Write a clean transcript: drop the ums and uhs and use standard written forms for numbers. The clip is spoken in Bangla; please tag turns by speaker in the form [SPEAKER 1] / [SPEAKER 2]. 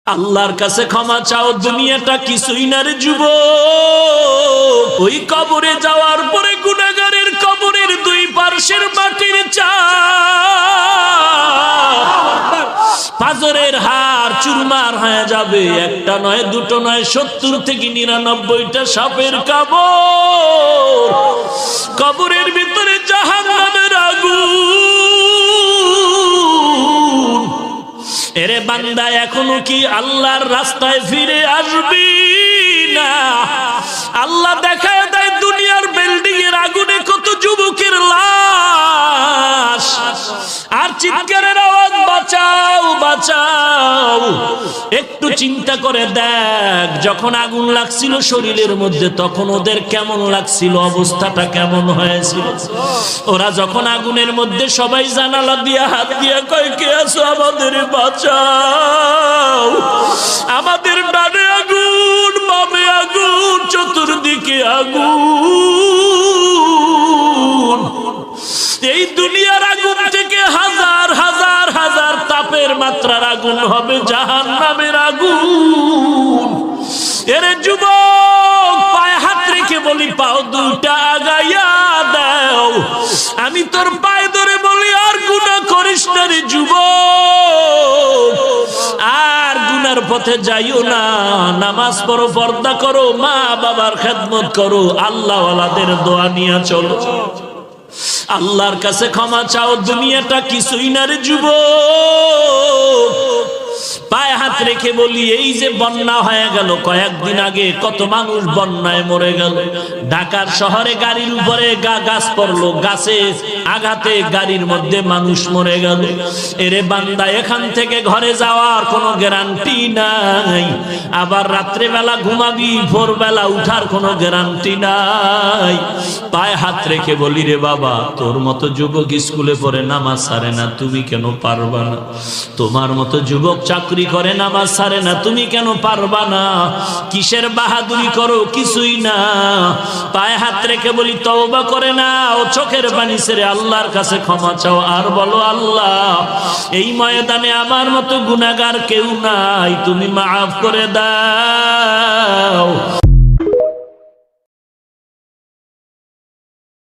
[SPEAKER 1] আল্লাহর কাছে ক্ষমা চাও, দুনিয়াটা কিছুই না রে যুবক। ওই কবরে যাওয়ার পরে গুনাহগারের কবরের দুই পার্শ্বের মাটির চাপ পাজরের হাড় চুরমার হয়ে যাবে। একটা নয়, দুটো নয়, 70 থেকে 99টা সাপের কামড়। কবরের ভিতরে জাহান্নামের আগুন। এরে বান্দা, এখনো কি আল্লাহর রাস্তায় ফিরে আসবি না? আল্লাহ দেখায় দেয় দুনিয়ার বিল্ডিং এর আগুনে কত যুবকের লাশ, আর চিৎকারের আওয়াজ, বাঁচাও বাঁচাও। একটু চিন্তা করে দেখ, যখন আগুন লাগছিল শরীরের মধ্যে তখন ওদের কেমন লাগছিল, অবস্থাটা কেমন হয়েছিল। ওরা যখন আগুনের মধ্যে সবাই জানালা দিয়া হাত দিয়া কয়, কে আছো, আমাদের বাঁচাও। আমাদের ডানে আগুন, বামে আগুন, চতুর্দিকে আগুন। এই দুনিয়ার আগুন থেকে হাজার হাজার হাজার তাপের মাত্রার আগুন হবে জাহান্নামের আগুন। এরে যুবক, পায়ে হাত রেখে বলি, পাও দুইটা আগাইয়া দাও। আমি তোর পায়ে ধরে বলি, আর গুনাহ করিস না রে যুবক, আর গুনার পথে যাইও না। নামাজ পড়ো, পর্দা করো, মা বাবার খেদমত করো, আল্লাহ ওয়ালাদের দোয়া নিয়ে চলো। আল্লাহর কাছে ক্ষমা চাও, দুনিয়াটা কিছুই না রে যুবক। পায়ে হাত রেখে বলি, এই যে বন্যা হয়ে গেল কয়েকদিন আগে, কত মানুষ বন্যায় মরে গেল। ঢাকার শহরে গাড়ির উপরে গাছ পড়লো, গাছে আঘাতে গাড়ির মধ্যে মানুষ মরে গেল। এরে বান্দা, এখান থেকে ঘরে যাওয়ার কোনো গ্যারান্টি নাই। আবার রাত্রে বেলা ঘুমাবি, ভোরবেলা উঠার কোনো গ্যারান্টি নাই। পায়ে হাত রেখে বলি, রে বাবা, তোর মতো যুবক স্কুলে পড়ে নামাজ ছাড়ে না, তুমি কেন পারবা না? তোমার মতো যুবক চাকরি করে নামাজ ছাড়ে না, তুমি কেন পারবা না? কিসের বাহাদুরি করো? কিছুই না। পায়ে হাত রেখে বলি, তওবা করে নাও, চোখের পানি ছেড়ে আল্লাহর কাছে ক্ষমা চাও, আর বলো, আল্লাহ, এই ময়দানে আমার মতো গুনাহগার কেউ নাই, তুমি মাফ করে দাও।